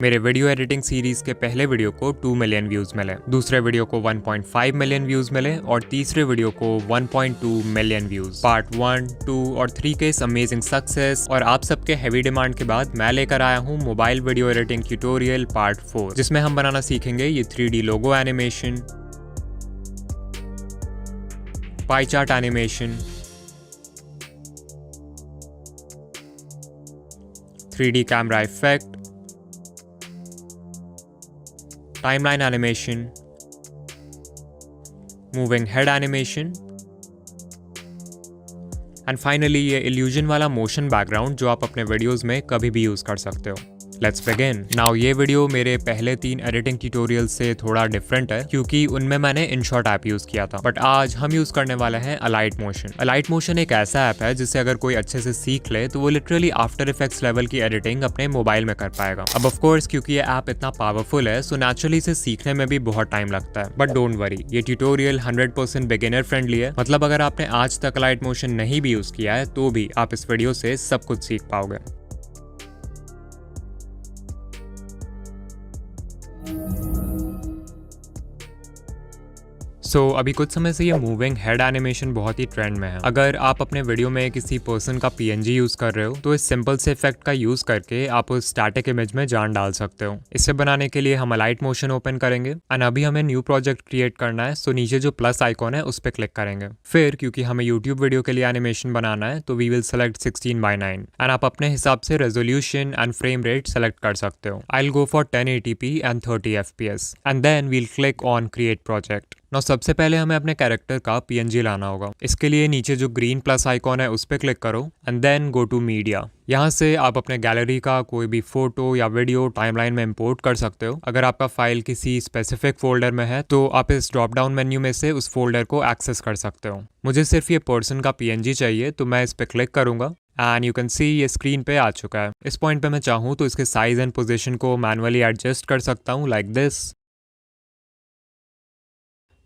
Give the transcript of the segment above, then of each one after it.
मेरे video editing series के पहले वीडियो को 2 मिलियन व्यूज मिले, दूसरे वीडियो को 1.5 मिलियन व्यूज मिले और तीसरे वीडियो को 1.2 मिलियन व्यूज। पार्ट 1, 2 और 3 के इस अमेजिंग सक्सेस और आप सबके हैवी डिमांड के बाद मैं लेकर आया हूँ mobile video editing tutorial part 4, जिसमें हम बनाना सीखेंगे ये 3D logo animation, pie chart animation, 3D camera effect, timeline animation, moving head animation and finally ये illusion वाला motion background जो आप अपने वीडियोस में कभी भी यूज कर सकते हो। Let's begin. Now ये वीडियो मेरे पहले 3 एडिटिंग ट्यूटोरियल से थोड़ा डिफरेंट है क्योंकि उनमें मैंने InShot ऐप यूज किया था, बट आज हम यूज करने वाले हैं Alight Motion। Alight Motion एक ऐसा ऐप है जिसे अगर कोई अच्छे से सीख ले तो वो लिटरली आफ्टर इफेक्ट्स लेवल की एडिटिंग अपने मोबाइल में कर पाएगा। अब ऑफ कोर्स क्योंकि ये ऐप इतना पावरफुल है सो नेचुरली इसे सीखने में भी बहुत टाइम लगता है, बट डोंट वरी, ये ट्यूटोरियल 100% बिगिनर फ्रेंडली है। मतलब अगर आपने आज तक Alight Motion नहीं भी यूज किया है तो भी आप इस वीडियो से सब कुछ सीख पाओगे। अभी कुछ समय से ये मूविंग हेड एनिमेशन बहुत ही ट्रेंड में है। अगर आप अपने वीडियो में किसी पर्सन का PNG यूज कर रहे हो तो इस सिंपल से इफेक्ट का यूज करके आप उस स्टैटिक इमेज में जान डाल सकते हो। इसे बनाने के लिए हम Alight Motion ओपन करेंगे एंड अभी हमें न्यू प्रोजेक्ट क्रिएट करना है, सो नीचे जो प्लस आइकॉन है उस पर क्लिक करेंगे। फिर क्योंकि हमें यूट्यूब वीडियो के लिए एनिमेशन बनाना है तो वी विल सेलेक्ट 16:9 एंड आप अपने हिसाब से resolution and frame rate select कर सकते हो। I will go for 1080p and 30 FPS and then we'll click on create project. Now सबसे पहले हमें अपने कैरेक्टर का PNG लाना होगा। इसके लिए नीचे जो ग्रीन प्लस आइकॉन है उस पर क्लिक करो and then go to media. यहाँ से आप अपने गैलरी का कोई भी फोटो या वीडियो टाइमलाइन में इंपोर्ट कर सकते हो। अगर आपका फाइल किसी स्पेसिफिक फोल्डर में है तो आप इस ड्रॉप डाउन मेन्यू में से उस फोल्डर को एक्सेस कर सकते हो। मुझे सिर्फ ये पर्सन का PNG चाहिए तो मैं इस पर क्लिक करूंगा एंड यू कैन सी ये स्क्रीन पे आ चुका है। इस पॉइंट पे मैं चाहूँ तो इसके साइज एंड पोजीशन को मैनुअली एडजस्ट कर सकता हूँ लाइक दिस,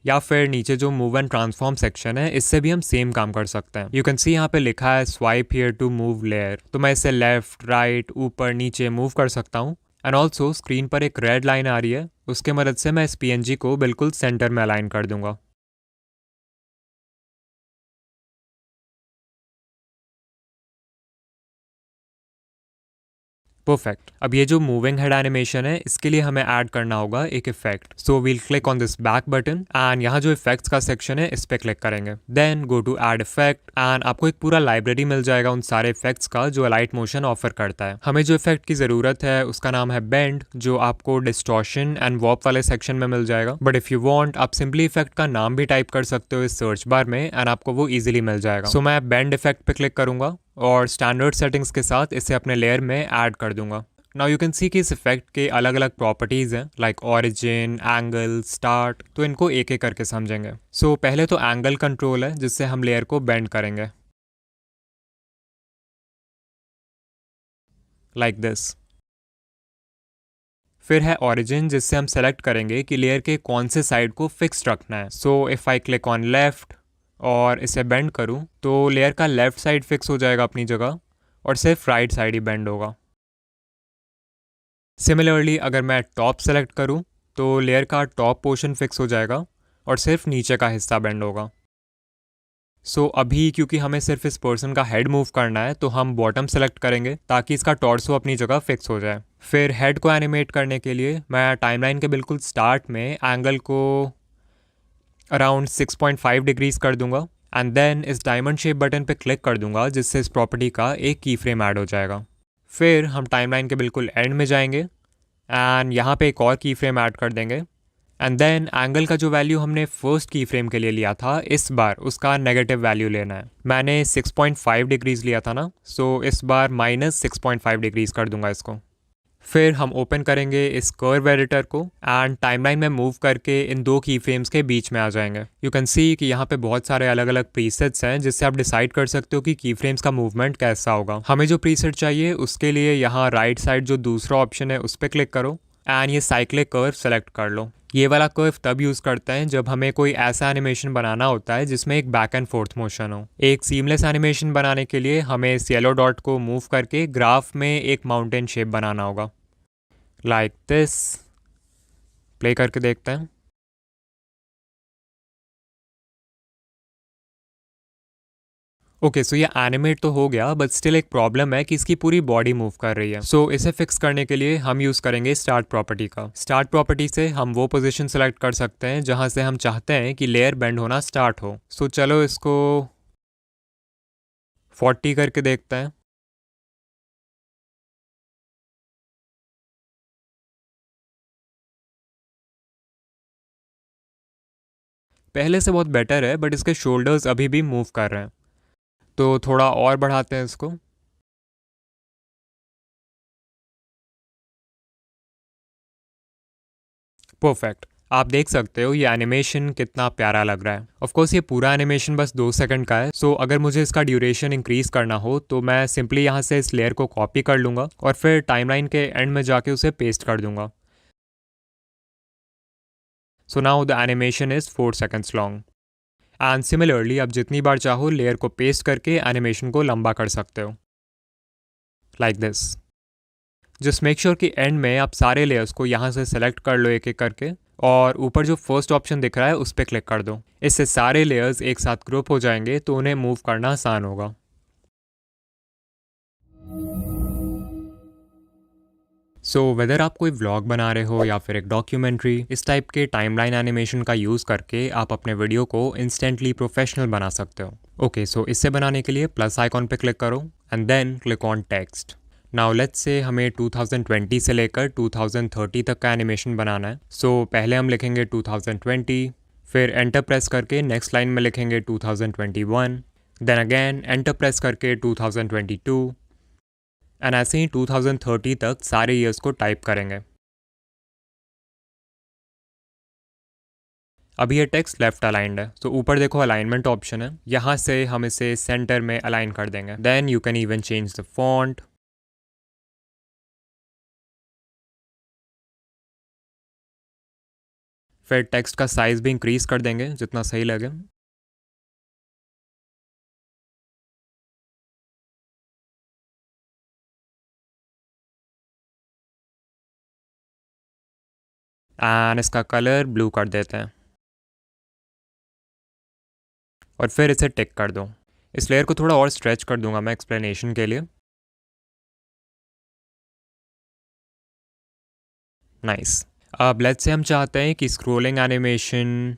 या फिर नीचे जो मूव एंड ट्रांसफॉर्म सेक्शन है इससे भी हम सेम काम कर सकते हैं। यू कैन सी यहाँ पे लिखा है swipe here to move layer, तो मैं इसे लेफ्ट राइट ऊपर नीचे मूव कर सकता हूँ। एंड ऑल्सो स्क्रीन पर एक रेड लाइन आ रही है, उसके मदद से मैं इस PNG को बिल्कुल सेंटर में अलाइन कर दूंगा। परफेक्ट। अब ये जो मूविंग हेड एनिमेशन है इसके लिए हमें ऐड करना होगा एक effect, so we'll click on this back button and यहाँ जो इफेक्ट्स का सेक्शन है इस पे क्लिक करेंगे। Then go to add effect and आपको एक पूरा लाइब्रेरी मिल जाएगा उन सारे इफेक्ट्स का जो Alight Motion ऑफर करता है। हमें जो इफेक्ट की जरूरत है उसका नाम है बेंड, जो आपको डिस्टॉर्शन एंड वॉर्प वाले सेक्शन में मिल जाएगा, बट इफ यू वांट आप सिंपली इफेक्ट का नाम भी टाइप कर सकते हो इस सर्च बार में एंड आपको वो इजिली मिल जाएगा। सो मैं बेंड इफेक्ट पे क्लिक करूंगा और स्टैंडर्ड सेटिंग्स के साथ इसे अपने लेयर में ऐड कर दूंगा। नाउ यू कैन सी कि इस इफेक्ट के अलग अलग प्रॉपर्टीज हैं लाइक ऑरिजिन, एंगल, स्टार्ट, तो इनको एक एक करके समझेंगे। सो पहले तो एंगल कंट्रोल है जिससे हम लेयर को बेंड करेंगे लाइक दिस। फिर है ऑरिजिन जिससे हम सेलेक्ट करेंगे कि लेयर के कौन से साइड को फिक्स रखना है। So if I click on left और इसे बेंड करूं तो लेयर का लेफ्ट साइड फिक्स हो जाएगा अपनी जगह और सिर्फ राइट साइड ही बेंड होगा। सिमिलरली अगर मैं टॉप सेलेक्ट करूं तो लेयर का टॉप पोर्शन फिक्स हो जाएगा और सिर्फ नीचे का हिस्सा बेंड होगा। सो अभी क्योंकि हमें सिर्फ इस पर्सन का हेड मूव करना है तो हम बॉटम सेलेक्ट करेंगे ताकि इसका टॉर्सो अपनी जगह फिक्स हो जाए। फिर हेड को एनिमेट करने के लिए मैं टाइमलाइन के बिल्कुल स्टार्ट में एंगल को अराउंड 6.5 डिग्रीज कर दूंगा एंड देन इस डायमंड शेप बटन पे क्लिक कर दूंगा जिससे इस प्रॉपर्टी का एक की फ्रेम ऐड हो जाएगा। फिर हम टाइमलाइन के बिल्कुल एंड में जाएंगे एंड यहाँ पे एक और की फ्रेम ऐड कर देंगे एंड देन एंगल का जो वैल्यू हमने फर्स्ट की फ्रेम के लिए लिया था इस बार उसका नेगेटिव वैल्यू लेना है। मैंने 6.5 डिग्रीज लिया था ना, सो इस बार -6.5 डिग्रीज कर दूंगा इसको। फिर हम ओपन करेंगे इस कर्व एडिटर को एंड टाइमलाइन में मूव करके इन दो की फ्रेम्स के बीच में आ जाएंगे। यू कैन सी कि यहाँ पे बहुत सारे अलग अलग प्रीसेट्स हैं जिससे आप डिसाइड कर सकते हो कि की फ्रेम्स का मूवमेंट कैसा होगा। हमें जो प्रीसेट चाहिए उसके लिए यहाँ राइट साइड जो दूसरा ऑप्शन है उस पर क्लिक करो एंड ये साइक्लिक कर्व सेलेक्ट कर लो। ये वाला कर्व तब यूज़ करते हैं जब हमें कोई ऐसा एनिमेशन बनाना होता है जिसमें एक बैक एंड फोर्थ मोशन हो। एक सीमलेस एनिमेशन बनाने के लिए हमें इस येलो डॉट को मूव करके ग्राफ में एक माउंटेन शेप बनाना होगा। Like this. प्ले करके देखते हैं। ओके, सो ये एनिमेट तो हो गया, बट स्टिल एक प्रॉब्लम है कि इसकी पूरी बॉडी मूव कर रही है। सो इसे फिक्स करने के लिए हम यूज़ करेंगे स्टार्ट प्रॉपर्टी का। स्टार्ट प्रॉपर्टी से हम वो पोजीशन सेलेक्ट कर सकते हैं जहाँ से हम चाहते हैं कि लेयर बेंड होना स्टार्ट हो। सो चलो इसको 40 करके देखते हैं। पहले से बहुत बेटर है, बट इसके शोल्डर्स अभी भी मूव कर रहे हैं, तो थोड़ा और बढ़ाते हैं इसको। परफेक्ट। आप देख सकते हो ये एनिमेशन कितना प्यारा लग रहा है। ऑफ कोर्स ये पूरा एनिमेशन बस 2 सेकंड का है, सो अगर मुझे इसका ड्यूरेशन इंक्रीज करना हो तो मैं सिंपली यहाँ से इस लेयर को कॉपी कर लूँगा और फिर टाइमलाइन के एंड में जाके उसे पेस्ट कर दूंगा। So now the animation is 4 seconds long. And similarly आप जितनी बार चाहो लेयर को पेस्ट करके एनिमेशन को लंबा कर सकते हो, like this. Just make sure कि एंड में आप सारे लेयर्स को यहाँ से सेलेक्ट कर लो एक एक करके, और ऊपर जो फर्स्ट ऑप्शन दिख रहा है उस पर क्लिक कर दो। इससे सारे लेयर्स एक साथ ग्रुप हो जाएंगे तो उन्हें मूव करना आसान होगा। सो वेदर आप कोई व्लॉग बना रहे हो या फिर एक डॉक्यूमेंट्री, इस टाइप के टाइमलाइन एनिमेशन का यूज़ करके आप अपने वीडियो को इंस्टेंटली प्रोफेशनल बना सकते हो। ओके, सो इससे बनाने के लिए प्लस आइकॉन पे क्लिक करो and then click on text. Now let's say हमें 2020 से लेकर 2030 तक का एनिमेशन बनाना है। सो पहले हम लिखेंगे 2020, फिर एंटर प्रेस करके नेक्स्ट लाइन में लिखेंगे 2021, देन अगेन एंटर प्रेस करके 2022, एंड ऐसे ही 2030 तक सारे ईयर्स को टाइप करेंगे। अभी ये टेक्स्ट लेफ्ट अलाइंड है, तो ऊपर देखो अलाइनमेंट ऑप्शन है, यहाँ से हम इसे सेंटर में अलाइन कर देंगे। Then you can even change the font. फिर टेक्स्ट का साइज भी इंक्रीज कर देंगे जितना सही लगे। एंड इसका कलर ब्लू कर देते हैं और फिर इसे टिक कर दो। इस लेयर को थोड़ा और स्ट्रेच कर दूंगा मैं एक्सप्लेनेशन के लिए। नाइस। अब लेट्स से हम चाहते हैं कि स्क्रोलिंग एनिमेशन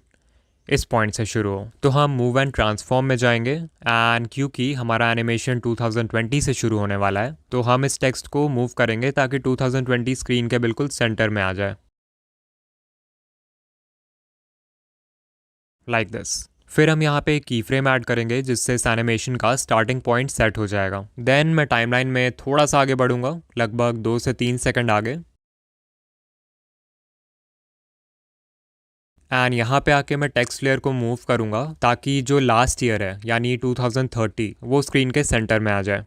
इस पॉइंट से शुरू हो, तो हम मूव एंड ट्रांसफॉर्म में जाएंगे। एंड क्योंकि हमारा एनिमेशन 2020 से शुरू होने वाला है, तो हम इस टेक्स्ट को मूव करेंगे ताकि 2020 स्क्रीन के बिल्कुल सेंटर में आ जाए, लाइक दिस। फिर हम यहाँ पे एक की फ्रेम ऐड करेंगे जिससे इस एनिमेशन का स्टार्टिंग पॉइंट सेट हो जाएगा। देन मैं टाइमलाइन में थोड़ा सा आगे बढ़ूंगा, लगभग 2 से 3 सेकंड आगे, एंड यहाँ पे आके मैं टेक्स्ट लेयर को मूव करूँगा ताकि जो लास्ट ईयर है यानी 2030 वो स्क्रीन के सेंटर में आ जाए।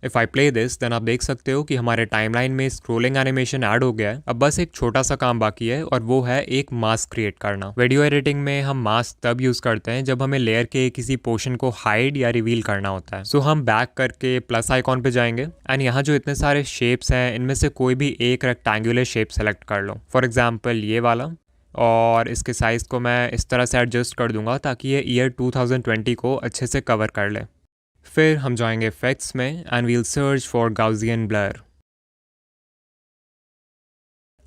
If I play this then आप देख सकते हो कि हमारे टाइमलाइन में स्क्रोलिंग एनिमेशन ऐड हो गया है। अब बस एक छोटा सा काम बाकी है और वो है एक मास्क क्रिएट करना। वीडियो एडिटिंग में हम मास्क तब यूज़ करते हैं जब हमें लेयर के किसी पोर्शन को हाइड या रिवील करना होता है। सो हम बैक करके प्लस आइकॉन पे जाएंगे एंड यहाँ जो इतने सारे शेप्स हैं इनमें से कोई भी एक रेक्टेंगुलर शेप सेलेक्ट कर लो, फॉर एग्जाम्पल ये वाला, और इसके साइज़ को मैं इस तरह से एडजस्ट कर दूंगा ताकि ये ईयर 2020 को अच्छे से कवर कर ले। फिर हम जाएंगे इफेक्ट्स में and we'll search for Gaussian blur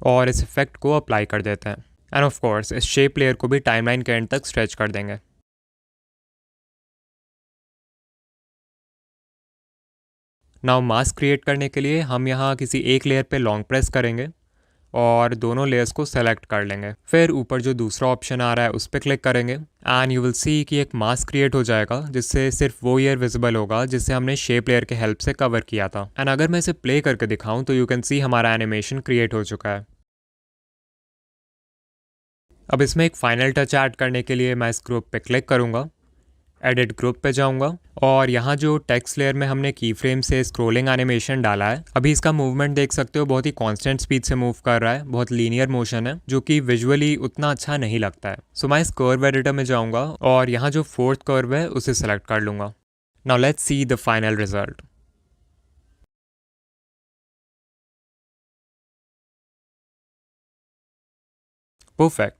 और इस इफेक्ट को अप्लाई कर देते हैं। एंड ऑफ कोर्स इस शेप लेयर को भी टाइमलाइन के एंड तक स्ट्रेच कर देंगे। नाउ मास्क क्रिएट करने के लिए हम यहाँ किसी एक लेयर पे लॉन्ग प्रेस करेंगे और दोनों लेयर्स को सेलेक्ट कर लेंगे। फिर ऊपर जो दूसरा ऑप्शन आ रहा है उस पर क्लिक करेंगे एंड यू विल सी कि एक मास्क क्रिएट हो जाएगा जिससे सिर्फ वो ईयर विजिबल होगा जिसे हमने शेप लेयर के हेल्प से कवर किया था। एंड अगर मैं इसे प्ले करके दिखाऊं तो यू कैन सी हमारा एनिमेशन क्रिएट हो चुका है। अब इसमें एक फाइनल टच ऐड करने के लिए मैं इस ग्रुप पे क्लिक करूँगा, एडिट ग्रुप पे जाऊंगा और यहाँ जो टेक्स्ट लेयर में हमने की फ्रेम से स्क्रोलिंग एनिमेशन डाला है, अभी इसका मूवमेंट देख सकते हो, बहुत ही कांस्टेंट स्पीड से मूव कर रहा है, बहुत लीनियर मोशन है जो कि विजुअली उतना अच्छा नहीं लगता है। सो मैं इस कर्व एडिटर में जाऊंगा और यहाँ जो फोर्थ कर्व है उसे सेलेक्ट कर लूंगा। Now let's see the final result. Perfect.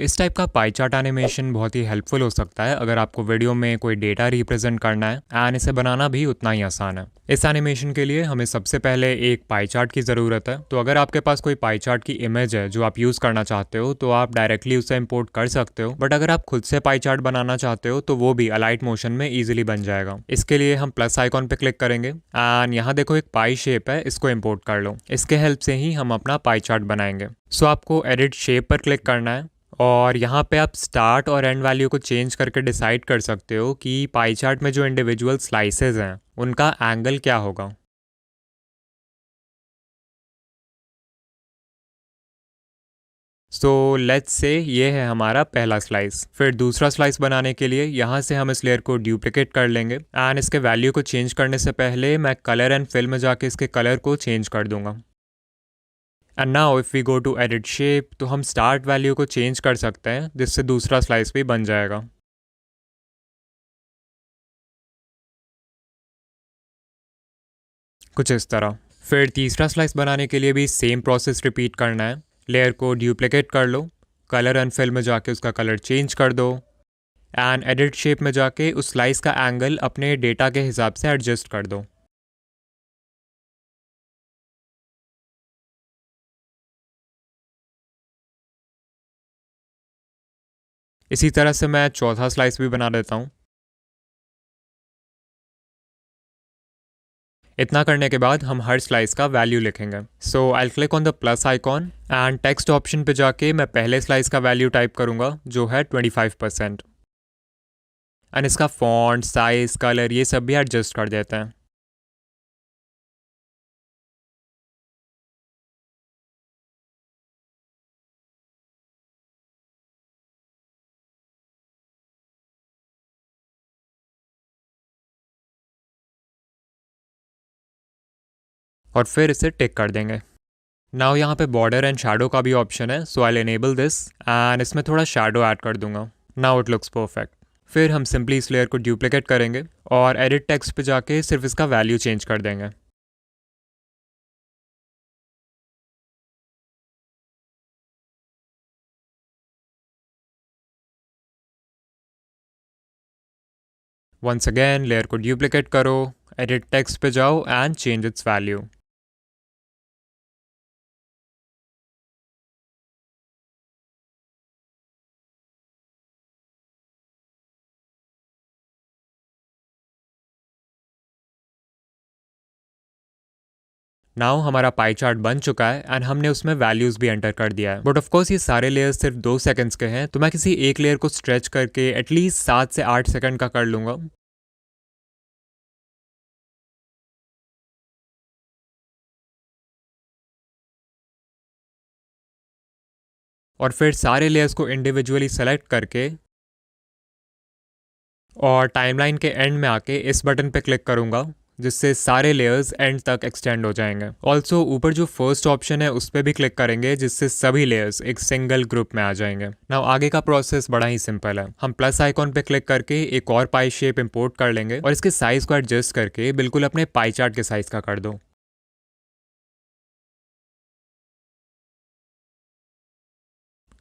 इस टाइप का पाई चार्ट एनिमेशन बहुत ही हेल्पफुल हो सकता है अगर आपको वीडियो में कोई डेटा रिप्रेजेंट करना है, एंड इसे बनाना भी उतना ही आसान है। इस एनिमेशन के लिए हमें सबसे पहले एक पाई चार्ट की ज़रूरत है। तो अगर आपके पास कोई पाई चार्ट की इमेज है जो आप यूज़ करना चाहते हो तो आप डायरेक्टली उसे इंपोर्ट कर सकते हो, बट अगर आप खुद से पाई चार्ट बनाना चाहते हो तो वो भी अलाइट मोशन में ईजिली बन जाएगा। इसके लिए हम प्लस आइकॉन पे क्लिक करेंगे एंड यहाँ देखो एक पाई शेप है, इसको इम्पोर्ट कर लो। इसके हेल्प से ही हम अपना पाई चार्ट बनाएंगे। आपको एडिट शेप पर क्लिक करना है और यहाँ पे आप स्टार्ट और एंड वैल्यू को चेंज करके डिसाइड कर सकते हो कि पाई चार्ट में जो इंडिविजुअल स्लाइसेस हैं उनका एंगल क्या होगा। लेट्स से ये है हमारा पहला स्लाइस। फिर दूसरा स्लाइस बनाने के लिए यहाँ से हम इस लेयर को ड्यूप्लिकेट कर लेंगे एंड इसके वैल्यू को चेंज करने से पहले मैं कलर एंड फिल में जाके इसके कलर को चेंज कर दूंगा। And now if we go to edit shape तो हम स्टार्ट वैल्यू को चेंज कर सकते हैं जिससे दूसरा स्लाइस भी बन जाएगा, कुछ इस तरह। फिर तीसरा स्लाइस बनाने के लिए भी सेम प्रोसेस रिपीट करना है। लेयर को ड्यूप्लिकेट कर लो, कलर एंड फिल में जाके उसका कलर चेंज कर दो एंड एडिट शेप में जाके उस स्लाइस का एंगल अपने डेटा के हिसाब से एडजस्ट कर दो। इसी तरह से मैं चौथा स्लाइस भी बना देता हूँ। इतना करने के बाद हम हर स्लाइस का वैल्यू लिखेंगे। I click on the plus icon and text option पे जाके मैं पहले स्लाइस का वैल्यू टाइप करूंगा जो है 25%। एंड इसका फॉन्ट, साइज, कलर ये सब भी एडजस्ट कर देते हैं। और फिर इसे टिक कर देंगे। नाउ यहाँ पे बॉर्डर एंड शैडो का भी ऑप्शन है, सो आई एनेबल दिस एंड इसमें थोड़ा शैडो ऐड कर दूंगा। Now it looks perfect. फिर हम सिंपली इस लेयर को ड्यूप्लिकेट करेंगे और एडिट टेक्स्ट पे जाके सिर्फ इसका वैल्यू चेंज कर देंगे। वंस अगेन लेयर को ड्यूप्लिकेट करो, एडिट टेक्स्ट पे जाओ and change it's value. Now हमारा पाई चार्ट बन चुका है एंड हमने उसमें वैल्यूज भी एंटर कर दिया है। बट ऑफ कोर्स ये सारे लेयर्स सिर्फ 2 सेकंड्स के हैं, तो मैं किसी एक लेयर को स्ट्रेच करके एटलीस्ट 7 से 8 सेकंड का कर लूंगा। और फिर सारे लेयर्स को इंडिविजुअली सेलेक्ट करके और टाइमलाइन के एंड में आके इस बटन पे क्लिक करूंगा जिससे सारे लेयर्स एंड तक एक्सटेंड हो जाएंगे। ऑल्सो ऊपर जो फर्स्ट ऑप्शन है उस पर भी क्लिक करेंगे जिससे सभी लेयर्स एक सिंगल ग्रुप में आ जाएंगे। नाउ आगे का प्रोसेस बड़ा ही सिंपल है। हम प्लस आइकॉन पे क्लिक करके एक और पाई शेप इंपोर्ट कर लेंगे और इसके साइज को एडजस्ट करके बिल्कुल अपने पाई चार्ट के साइज का कर दो,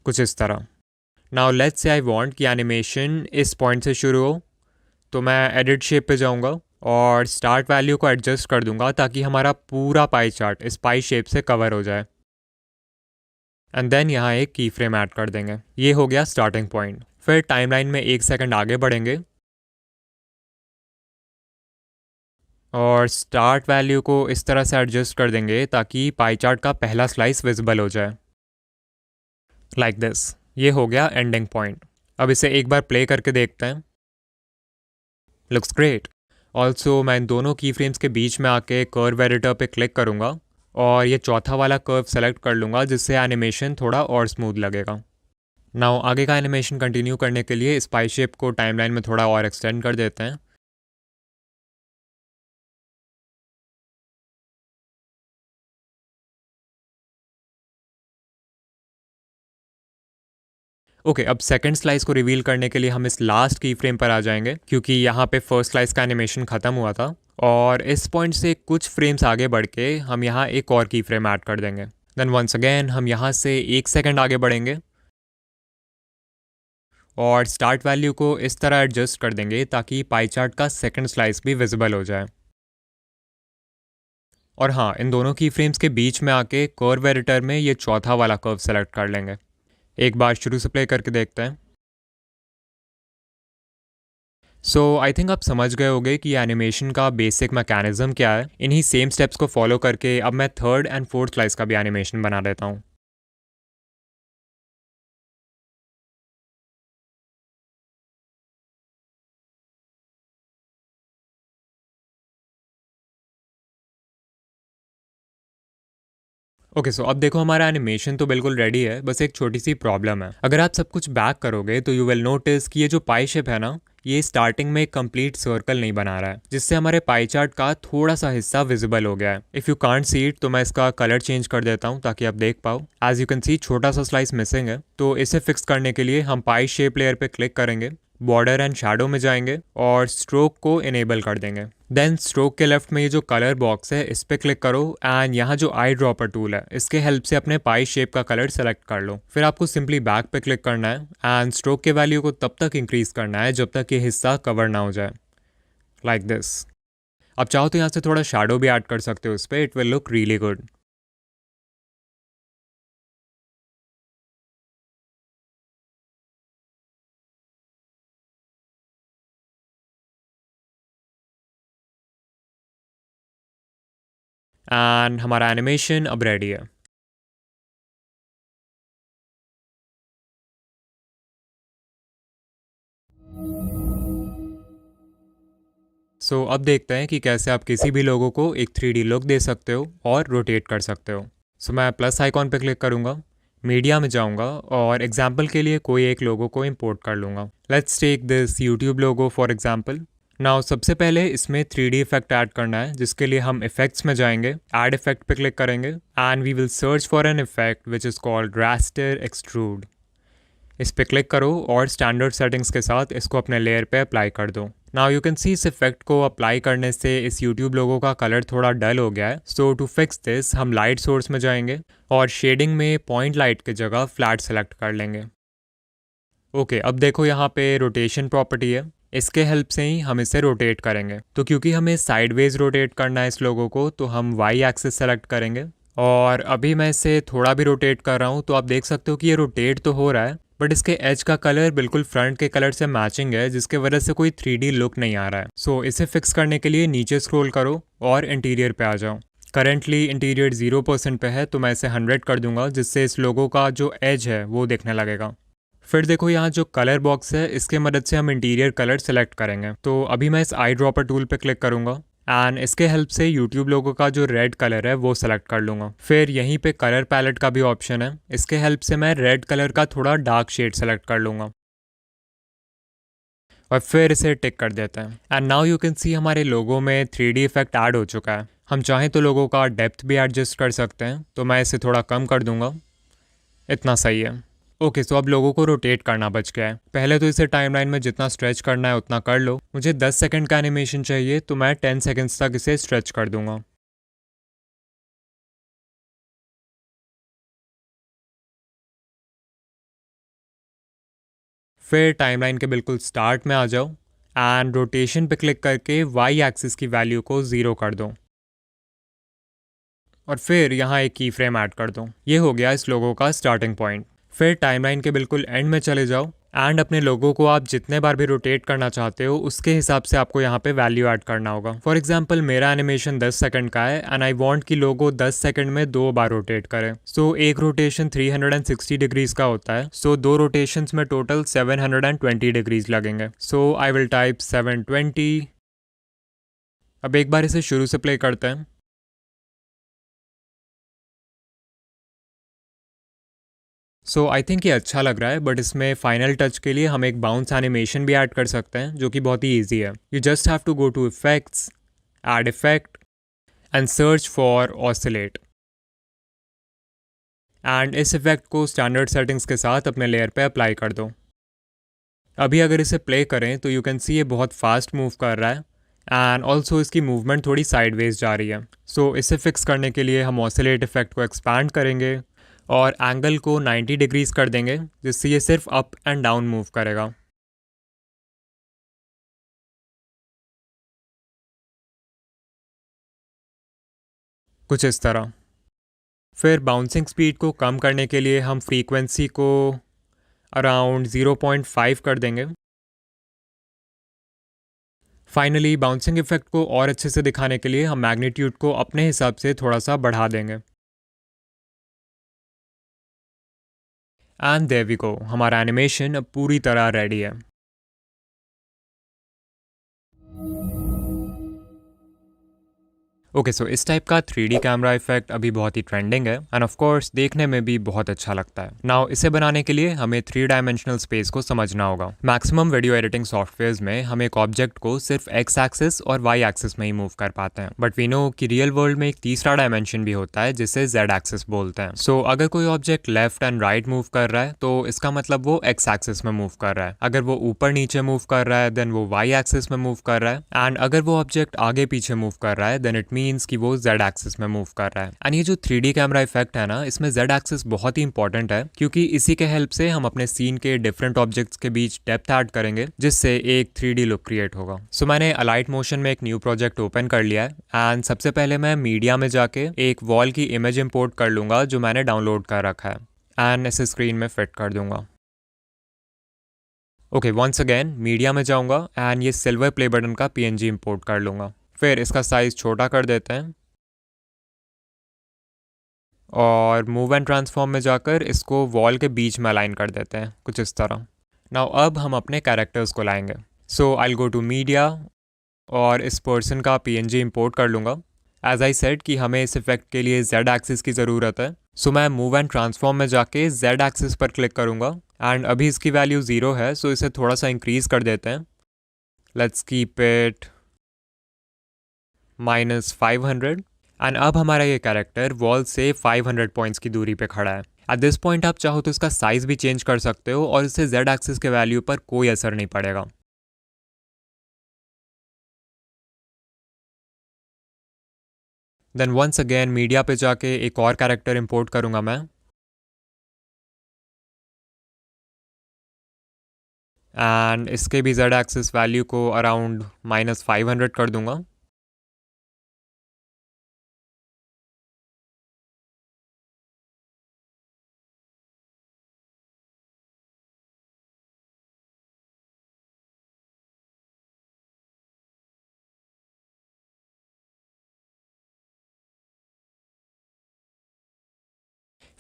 कुछ इस तरह। नाउ लेट्स से आई वांट कि एनिमेशन इस पॉइंट से शुरू हो, तो मैं एडिट शेप पे जाऊंगा और स्टार्ट वैल्यू को एडजस्ट कर दूंगा ताकि हमारा पूरा पाई चार्ट इस पाई शेप से कवर हो जाए। एंड देन यहाँ एक की फ्रेम ऐड कर देंगे। ये हो गया स्टार्टिंग पॉइंट। फिर टाइमलाइन में 1 सेकंड आगे बढ़ेंगे और स्टार्ट वैल्यू को इस तरह से एडजस्ट कर देंगे ताकि पाई चार्ट का पहला स्लाइस विजिबल हो जाए, लाइक दिस। ये हो गया एंडिंग पॉइंट। अब इसे एक बार प्ले करके देखते हैं। Looks great. ऑल्सो मैं इन दोनों की फ्रेम्स के बीच में आके कर्व एडिटर पे क्लिक करूंगा और ये चौथा वाला कर्व सेलेक्ट कर लूँगा जिससे एनिमेशन थोड़ा और स्मूथ लगेगा। नाउ आगे का एनिमेशन कंटिन्यू करने के लिए स्पाई शेप को टाइमलाइन में थोड़ा और एक्सटेंड कर देते हैं। ओके, अब सेकंड स्लाइस को रिवील करने के लिए हम इस लास्ट की फ्रेम पर आ जाएंगे क्योंकि यहाँ पे फर्स्ट स्लाइस का एनिमेशन ख़त्म हुआ था, और इस पॉइंट से कुछ फ्रेम्स आगे बढ़ के हम यहाँ एक और की फ्रेम ऐड कर देंगे। देन वंस अगेन हम यहाँ से 1 सेकंड आगे बढ़ेंगे और स्टार्ट वैल्यू को इस तरह एडजस्ट कर देंगे ताकि पाई चार्ट का सेकंड स्लाइस भी विजिबल हो जाए। और हाँ, इन दोनों की फ्रेम्स के बीच में आके कर्व एडिटर में ये चौथा वाला कर्व सेलेक्ट कर लेंगे। एक बार शुरू से प्ले करके देखते हैं। सो आई थिंक आप समझ गए होंगे कि एनिमेशन का बेसिक मैकेनिज्म क्या है। इन्हीं सेम स्टेप्स को फॉलो करके अब मैं थर्ड एंड फोर्थ स्लाइस का भी एनिमेशन बना देता हूँ। ओके, सो अब देखो हमारा एनिमेशन तो बिल्कुल रेडी है, बस एक छोटी सी प्रॉब्लम है। अगर आप सब कुछ बैक करोगे तो यू विल नोटिस कि ये जो पाई शेप है ना, ये स्टार्टिंग में एक कंप्लीट सर्कल नहीं बना रहा है, जिससे हमारे पाई चार्ट का थोड़ा सा हिस्सा विजिबल हो गया है। If you can't see it तो मैं इसका कलर चेंज कर देता हूँ ताकि आप देख पाओ। एज यू कैन सी छोटा सा स्लाइस मिसिंग है, तो इसे फिक्स करने के लिए हम पाई शेप लेयर पे क्लिक करेंगे, बॉर्डर एंड शैडो में जाएंगे और स्ट्रोक को इनेबल कर देंगे। देन स्ट्रोक के लेफ्ट में ये जो कलर बॉक्स है इस पर क्लिक करो एंड यहाँ जो आई ड्रॉपर टूल है इसके हेल्प से अपने पाई शेप का कलर सेलेक्ट कर लो। फिर आपको सिंपली बैक पे क्लिक करना है एंड स्ट्रोक के वैल्यू को तब तक इंक्रीज करना है जब तक ये हिस्सा कवर ना हो जाए, लाइक दिस। अब चाहो तो यहाँ से थोड़ा शैडो भी ऐड कर सकते हो उस पर, it will look really good. And हमारा एनिमेशन अब रेडी है। सो अब देखते हैं कि कैसे आप किसी भी लोगों को एक 3D लुक दे सकते हो और रोटेट कर सकते हो। सो मैं प्लस आइकॉन पे क्लिक करूंगा, मीडिया में जाऊंगा और एग्जाम्पल के लिए कोई एक लोगो को इंपोर्ट कर लूंगा। Let's take this YouTube logo for example. Now सबसे पहले इसमें 3D इफेक्ट ऐड करना है, जिसके लिए हम इफेक्ट्स में जाएंगे, ऐड इफेक्ट पे क्लिक करेंगे and we will search for an effect which is called raster extrude. इस पर क्लिक करो और स्टैंडर्ड सेटिंग्स के साथ इसको अपने लेयर पे अप्लाई कर दो। नाउ यू कैन सी इस इफेक्ट को अप्लाई करने से इस यूट्यूब लोगो का कलर थोड़ा डल हो गया है। सो टू फिक्स दिस हम लाइट सोर्स में जाएंगे और शेडिंग में पॉइंट लाइट की जगह फ्लैट सेलेक्ट कर लेंगे। ओके, अब देखो यहाँ पे रोटेशन प्रॉपर्टी है, इसके हेल्प से ही हम इसे रोटेट करेंगे। तो क्योंकि हमें साइडवेज रोटेट करना है इस लोगो को, तो हम वाई एक्सिस सेलेक्ट करेंगे और अभी मैं इसे थोड़ा भी रोटेट कर रहा हूँ तो आप देख सकते हो कि ये रोटेट तो हो रहा है बट इसके एज का कलर बिल्कुल फ्रंट के कलर से मैचिंग है, जिसके वजह से कोई 3D लुक नहीं आ रहा है। सो इसे फिक्स करने के लिए नीचे स्क्रॉल करो और इंटीरियर पे आ जाओ। करंटली इंटीरियर 0% पे है तो मैं इसे 100 कर दूंगा, जिससे इस लोगो का जो एज है वो देखने लगेगा। फिर देखो यहाँ जो कलर बॉक्स है इसके मदद से हम इंटीरियर कलर सेलेक्ट करेंगे। तो अभी मैं इस आई ड्रॉपर टूल पे क्लिक करूंगा एंड इसके हेल्प से यूट्यूब लोगो का जो रेड कलर है वो सेलेक्ट कर लूँगा। फिर यहीं पे कलर पैलेट का भी ऑप्शन है, इसके हेल्प से मैं रेड कलर का थोड़ा डार्क शेड सेलेक्ट कर लूँगा और फिर इसे टिक कर देते हैं। एंड नाउ यू कैन सी हमारे लोगो में 3D इफेक्ट ऐड हो चुका है। हम चाहें तो लोगों का डेप्थ भी एडजस्ट कर सकते हैं, तो मैं इसे थोड़ा कम कर दूंगा, इतना सही है। ओके, सो अब लोगों को रोटेट करना बच गया है। पहले तो इसे टाइमलाइन में जितना स्ट्रेच करना है उतना कर लो। मुझे 10 सेकंड का एनिमेशन चाहिए तो मैं 10 सेकंड्स तक इसे स्ट्रेच कर दूंगा। फिर टाइमलाइन के बिल्कुल स्टार्ट में आ जाओ एंड रोटेशन पे क्लिक करके वाई एक्सिस की वैल्यू को 0 कर दो और फिर यहाँ एक की फ्रेम ऐड कर दो। ये हो गया इस लोगो का स्टार्टिंग पॉइंट। फिर टाइमलाइन के बिल्कुल एंड में चले जाओ एंड अपने लोगो को आप जितने बार भी रोटेट करना चाहते हो उसके हिसाब से आपको यहाँ पे वैल्यू ऐड करना होगा। फॉर एग्जांपल मेरा एनिमेशन 10 सेकंड का है एंड आई वांट कि लोगो 10 सेकंड में 2 बार रोटेट करे। सो एक रोटेशन 360 डिग्रीज का होता है, सो 2 रोटेशंस में टोटल 720 डिग्रीज लगेंगे। सो आई विल टाइप 720। अब एक बार इसे शुरू से प्ले करते हैं। सो आई थिंक ये अच्छा लग रहा है, बट इसमें फाइनल टच के लिए हम एक बाउंस एनिमेशन भी ऐड कर सकते हैं, जो कि बहुत ही ईजी है. You just have to go to effects, add effect and search for oscillate. And इस इफेक्ट को स्टैंडर्ड सेटिंग्स के साथ अपने लेयर पे अप्लाई कर दो. अभी अगर इसे प्ले करें तो यू कैन सी ये बहुत फास्ट मूव कर रहा है एंड ऑल्सो इसकी मूवमेंट थोड़ी साइडवेज जा रही है. सो इसे फिक्स करने के लिए हम ऑसिलेट इफेक्ट को एक्सपैंड करेंगे और एंगल को 90 डिग्रीज कर देंगे, जिससे ये सिर्फ अप एंड डाउन मूव करेगा. कुछ इस तरह. फिर बाउंसिंग स्पीड को कम करने के लिए हम फ्रीक्वेंसी को अराउंड 0.5 कर देंगे. फाइनली बाउंसिंग इफेक्ट को और अच्छे से दिखाने के लिए हम मैग्नीट्यूड को अपने हिसाब से थोड़ा सा बढ़ा देंगे. एंड देयर वी गो, हमारा एनिमेशन अब पूरी तरह रेडी है. ओके, सो इस टाइप का 3D कैमरा इफेक्ट अभी बहुत ही ट्रेंडिंग है एंड ऑफ कोर्स देखने में भी बहुत अच्छा लगता है. नाउ इसे बनाने के लिए हमें 3 डायमेंशनल स्पेस को समझना होगा. मैक्सिमम वीडियो एडिटिंग सॉफ्टवेयर्स में हम एक ऑब्जेक्ट को सिर्फ एक्स एक्सिस और वाई एक्सिस में ही मूव कर पाते हैं, बट वी नो कि रियल वर्ल्ड में एक तीसरा डायमेंशन भी होता है जिसे जेड एक्सिस बोलते हैं. सो अगर कोई object left and right move कर रहा है तो इसका मतलब वो एक्स एक्सिस में मूव कर रहा है. अगर वो ऊपर नीचे मूव कर रहा है देन वो वाई एक्सिस में मूव कर रहा है. एंड अगर वो ऑब्जेक्ट आगे पीछे मूव कर रहा है देन इट मीन्स कि वो जेड एक्सिस में मूव कर रहा है. एंड ये जो 3D कैमरा इफेक्ट है ना, इसमें जेड एक्सिस बहुत ही इंपॉर्टेंट है, क्योंकि इसी के हेल्प से हम अपने सीन के डिफरेंट ऑब्जेक्ट्स के बीच डेप्थ ऐड करेंगे, जिससे एक 3D लुक क्रिएट होगा. सो मैंने अलाइट मोशन में एक न्यू प्रोजेक्ट ओपन कर लिया है एंड सबसे पहले मैं मीडिया में जाके एक वॉल की इमेज इंपोर्ट कर लूंगा जो मैंने डाउनलोड कर रखा है एंड इसे स्क्रीन में फिट कर दूंगा. ओके, वंस अगेन मीडिया में जाऊंगा एंड ये सिल्वर प्ले बटन का PNG इंपोर्ट कर लूंगा. फिर इसका साइज छोटा कर देते हैं और मूव एंड ट्रांसफॉर्म में जाकर इसको वॉल के बीच में अलाइन कर देते हैं, कुछ इस तरह. नाउ अब हम अपने कैरेक्टर्स को लाएंगे. सो आई गो टू मीडिया और इस पर्सन का PNG इंपोर्ट कर लूँगा. एज आई सेड कि हमें इस इफेक्ट के लिए जेड एक्सिस की ज़रूरत है. सो मैं मूव एंड ट्रांसफॉर्म में जाके जेड एक्सिस पर क्लिक करूँगा एंड अभी इसकी वैल्यू 0 है, सो इसे थोड़ा सा इंक्रीज़ कर देते हैं. Let's keep it -500. एंड अब हमारा ये कैरेक्टर वॉल से 500 पॉइंट्स की दूरी पे खड़ा है. एट दिस पॉइंट आप चाहो तो इसका साइज़ भी चेंज कर सकते हो और इससे जेड एक्सिस के वैल्यू पर कोई असर नहीं पड़ेगा. देन वंस अगेन मीडिया पे जाके एक और कैरेक्टर इंपोर्ट करूँगा मैं एंड इसके भी जेड एक्सिस वैल्यू को अराउंड -500 कर दूंगा.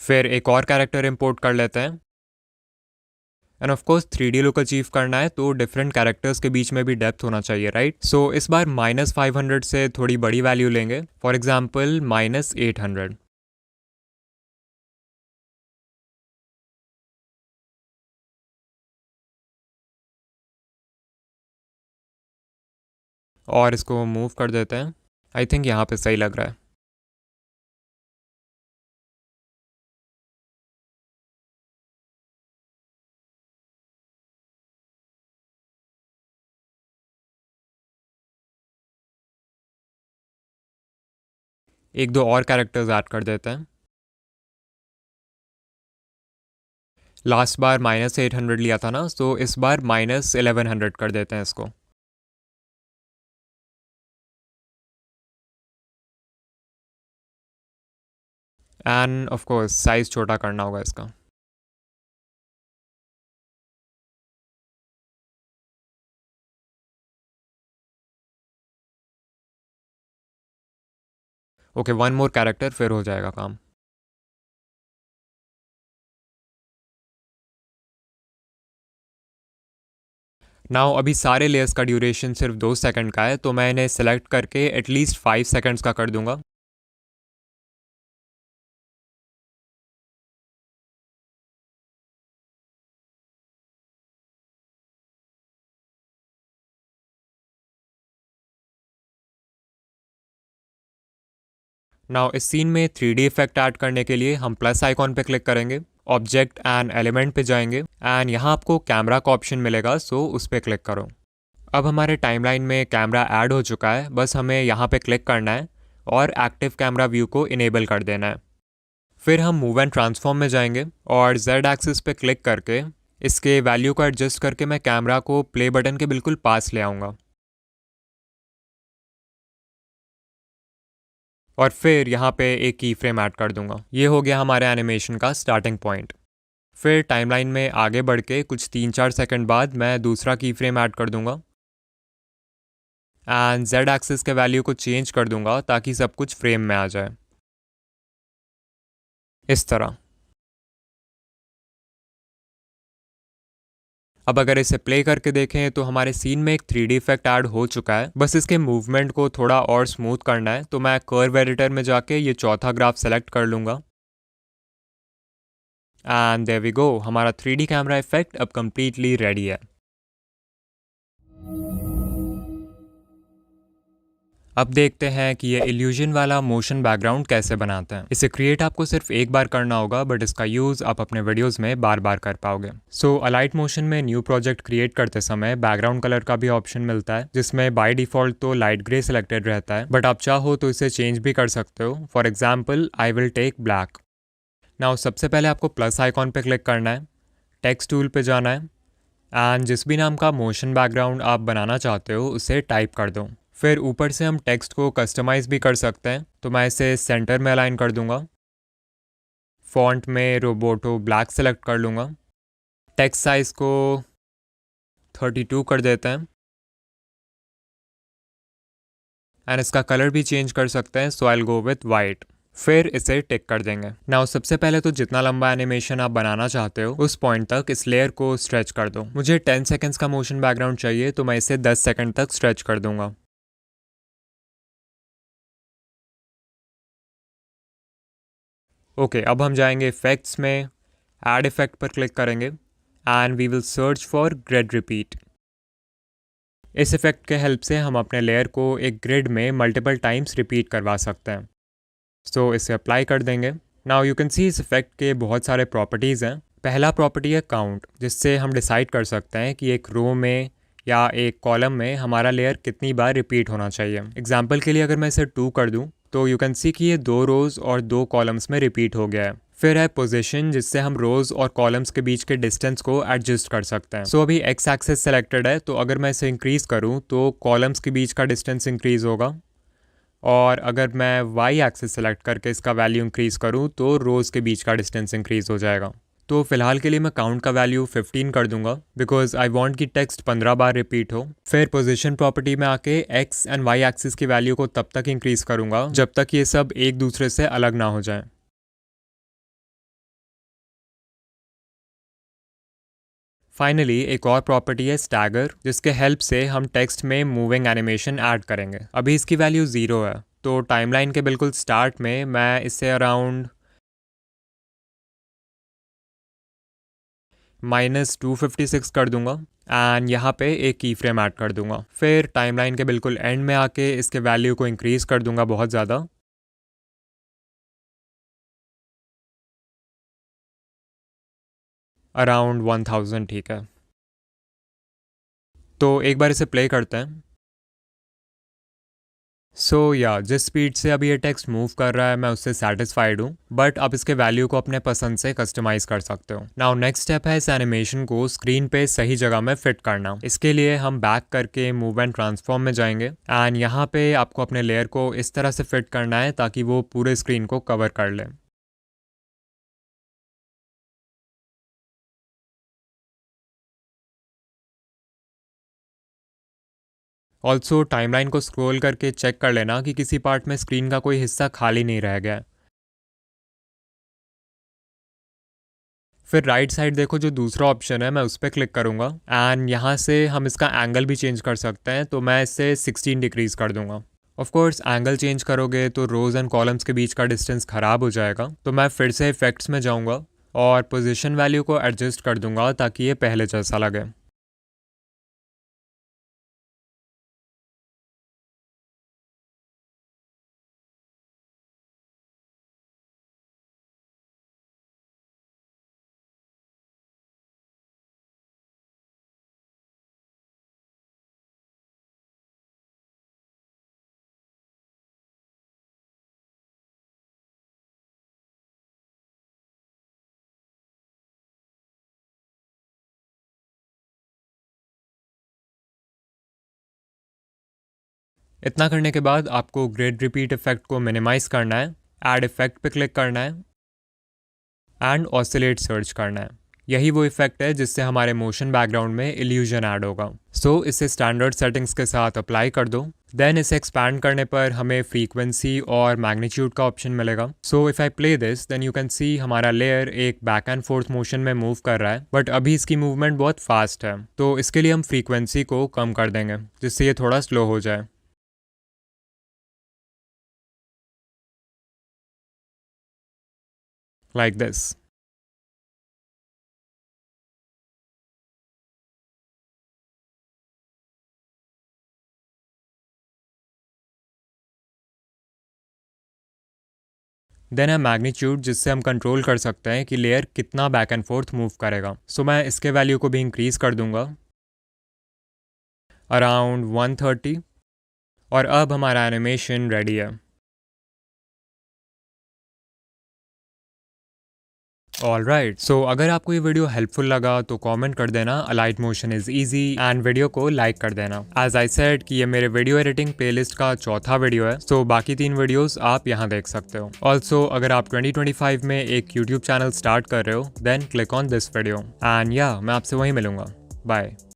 फिर एक और कैरेक्टर इंपोर्ट कर लेते हैं. And of course 3D look achieve करना है तो डिफरेंट कैरेक्टर्स के बीच में भी डेप्थ होना चाहिए, राइट? सो इस बार -500 से थोड़ी बड़ी वैल्यू लेंगे. For example -800. और इसको मूव कर देते हैं. आई थिंक यहाँ पे सही लग रहा है. एक दो और कैरेक्टर्स ऐड कर देते हैं. लास्ट बार -800 लिया था ना, तो इस बार -1100 कर देते हैं इसको. एंड ऑफ कोर्स साइज़ छोटा करना होगा इसका. ओके, वन मोर कैरेक्टर फिर हो जाएगा काम. नाउ अभी सारे लेयर्स का ड्यूरेशन सिर्फ 2 सेकंड का है, तो मैं इन्हें सेलेक्ट करके एटलीस्ट 5 सेकंड्स का कर दूंगा. नाउ इस सीन में 3D इफेक्ट ऐड करने के लिए हम प्लस आइकॉन पे क्लिक करेंगे, ऑब्जेक्ट एंड एलिमेंट पे जाएंगे एंड यहाँ आपको कैमरा का ऑप्शन मिलेगा, सो उस पर क्लिक करो। अब हमारे टाइमलाइन में कैमरा ऐड हो चुका है, बस हमें यहाँ पे क्लिक करना है और एक्टिव कैमरा व्यू को इनेबल कर देना है। फिर हम मूव एंड ट्रांसफॉर्म में जाएंगे और जेड एक्सिस पे क्लिक करके इसके वैल्यू को एडजस्ट करके मैं कैमरा को प्ले बटन के बिल्कुल पास ले आऊँगा और फिर यहाँ पे एक की फ्रेम ऐड कर दूंगा। ये हो गया हमारे एनिमेशन का स्टार्टिंग पॉइंट। फिर टाइमलाइन में आगे बढ़ के कुछ 3-4 सेकंड बाद मैं दूसरा की फ्रेम ऐड कर दूंगा एंड जेड एक्सिस के वैल्यू को चेंज कर दूंगा ताकि सब कुछ फ्रेम में आ जाए इस तरह। अब अगर इसे प्ले करके देखें तो हमारे सीन में एक 3D इफेक्ट ऐड हो चुका है, बस इसके मूवमेंट को थोड़ा और स्मूथ करना है। तो मैं कर्व एडिटर में जाके ये चौथा ग्राफ सेलेक्ट कर लूँगा एंड देयर वी गो, हमारा 3D कैमरा इफेक्ट अब कंप्लीटली रेडी है। अब देखते हैं कि ये इल्यूजन वाला मोशन बैकग्राउंड कैसे बनाते हैं। इसे क्रिएट आपको सिर्फ एक बार करना होगा, बट इसका यूज़ आप अपने वीडियोस में बार बार कर पाओगे। सो अलाइट मोशन में न्यू प्रोजेक्ट क्रिएट करते समय बैकग्राउंड कलर का भी ऑप्शन मिलता है, जिसमें बाय डिफॉल्ट तो लाइट ग्रे सिलेक्टेड रहता है, बट आप चाहो तो इसे चेंज भी कर सकते हो। For example I will take black. Now सबसे पहले आपको प्लस आइकॉन पे क्लिक करना है, टेक्स्ट टूल पे जाना है एंड जिस भी नाम का मोशन बैकग्राउंड आप बनाना चाहते हो उसे टाइप कर दो। फिर ऊपर से हम टेक्स्ट को कस्टमाइज़ भी कर सकते हैं, तो मैं इसे सेंटर में अलाइन कर दूंगा। फॉन्ट में रोबोटो ब्लैक सेलेक्ट कर लूँगा। टेक्स्ट साइज़ को 32 कर देते हैं एंड इसका कलर भी चेंज कर सकते हैं, so I will go with white. फिर इसे टिक कर देंगे। नाउ सबसे पहले तो जितना लंबा एनिमेशन आप बनाना चाहते हो उस पॉइंट तक इस लेयर को स्ट्रेच कर दो। मुझे 10 सेकेंड्स का मोशन बैकग्राउंड चाहिए, तो मैं इसे 10 सेकेंड तक स्ट्रेच कर दूंगा। ओके, अब हम जाएंगे इफेक्ट्स में, ऐड इफेक्ट पर क्लिक करेंगे and we will search for grid repeat. इस इफेक्ट के हेल्प से हम अपने लेयर को एक ग्रिड में मल्टीपल टाइम्स रिपीट करवा सकते हैं। सो इसे अप्लाई कर देंगे। नाउ यू कैन सी इस इफेक्ट के बहुत सारे प्रॉपर्टीज़ हैं। पहला प्रॉपर्टी है काउंट, जिससे हम डिसाइड कर सकते हैं कि एक रो में या एक कॉलम में हमारा लेयर कितनी बार रिपीट होना चाहिए। एग्जाम्पल के लिए अगर मैं इसे 2 कर दूं तो यू कैन सी कि ये 2 रोज़ और 2 कॉलम्स में रिपीट हो गया है। फिर है पोजीशन, जिससे हम रोज़ और कॉलम्स के बीच के डिस्टेंस को एडजस्ट कर सकते हैं। सो अभी एक्स एक्सेस सेलेक्टेड है, तो अगर मैं इसे इंक्रीज़ करूँ तो कॉलम्स के बीच का डिस्टेंस इंक्रीज़ होगा, और अगर मैं वाई एक्सिस सेलेक्ट करके इसका वैल्यू इंक्रीज़ करूँ तो रोज़ के बीच का डिस्टेंस इंक्रीज़ हो जाएगा। तो फिलहाल के लिए मैं काउंट का वैल्यू 15 कर दूंगा, बिकॉज आई वांट कि टेक्स्ट 15 बार रिपीट हो। फिर पोजीशन प्रॉपर्टी में आके एक्स एंड वाई एक्सिस की वैल्यू को तब तक इंक्रीज़ करूंगा जब तक ये सब एक दूसरे से अलग ना हो जाए। फाइनली एक और प्रॉपर्टी है स्टैगर, जिसके हेल्प से हम टेक्स्ट में मूविंग एनिमेशन ऐड करेंगे। अभी इसकी वैल्यू 0 है, तो टाइमलाइन के बिल्कुल स्टार्ट में मैं इसे अराउंड -256 कर दूंगा एंड यहाँ पे एक की फ्रेम ऐड कर दूंगा। फिर टाइमलाइन के बिल्कुल एंड में आके इसके वैल्यू को इंक्रीज़ कर दूंगा बहुत ज़्यादा, अराउंड 1000। ठीक है, तो एक बार इसे प्ले करते हैं। जिस स्पीड से अभी ये टेक्स्ट मूव कर रहा है मैं उससे सेटिस्फाइड हूँ, बट आप इसके वैल्यू को अपने पसंद से कस्टमाइज कर सकते हो। नाउ नेक्स्ट स्टेप है इस एनिमेशन को स्क्रीन पे सही जगह में फिट करना। इसके लिए हम बैक करके मूव एंड ट्रांसफॉर्म में जाएंगे एंड यहाँ पे आपको अपने लेयर को इस तरह से फिट करना है ताकि वो पूरे स्क्रीन को कवर कर ले। ऑल्सो टाइमलाइन को स्क्रॉल करके चेक कर लेना कि किसी पार्ट में स्क्रीन का कोई हिस्सा खाली नहीं रह गया है। फिर राइट साइड देखो, जो दूसरा ऑप्शन है मैं उस पर क्लिक करूँगा एंड यहाँ से हम इसका एंगल भी चेंज कर सकते हैं, तो मैं इसे 16 डिग्रीज कर दूंगा। ऑफ कोर्स एंगल चेंज करोगे तो रोज एंड कॉलम्स के बीच का डिस्टेंस ख़राब हो जाएगा, तो मैं फिर से इफेक्ट्स में जाऊँगा और पोजीशन वैल्यू को एडजस्ट कर दूंगा ताकि ये पहले जैसा लगे। इतना करने के बाद आपको ग्रिड रिपीट इफेक्ट को मिनिमाइज करना है, ऐड इफेक्ट पे क्लिक करना है एंड ऑसिलेट सर्च करना है। यही वो इफेक्ट है जिससे हमारे मोशन बैकग्राउंड में इल्यूजन ऐड होगा। सो इसे स्टैंडर्ड सेटिंग्स के साथ अप्लाई कर दो। देन इसे एक्सपैंड करने पर हमें फ्रीक्वेंसी और मैग्नीट्यूड का ऑप्शन मिलेगा। So if I play this then you can see हमारा लेयर एक बैक एंड फोर्थ मोशन में मूव कर रहा है, बट अभी इसकी मूवमेंट बहुत फास्ट है, तो इसके लिए हम फ्रीक्वेंसी को कम कर देंगे जिससे ये थोड़ा स्लो हो जाए, लाइक दिस। देन है मैग्नीट्यूड, जिससे हम कंट्रोल कर सकते हैं कि लेयर कितना बैक एंड फोर्थ मूव करेगा। सो मैं इसके वैल्यू को भी इंक्रीज कर दूंगा अराउंड 130, और अब हमारा एनिमेशन रेडी है। ऑल राइट, सो अगर आपको ये वीडियो हेल्पफुल लगा तो कमेंट कर देना Alight Motion is easy, and video को लाइक कर देना। एज आई सेड कि ये मेरे वीडियो एडिटिंग प्लेलिस्ट का चौथा वीडियो है, सो बाकी 3 वीडियोस आप यहाँ देख सकते हो। ऑल्सो अगर आप 2025 में एक यूट्यूब चैनल स्टार्ट कर रहे हो then click on this video, and या मैं आपसे वहीं मिलूंगा। बाय।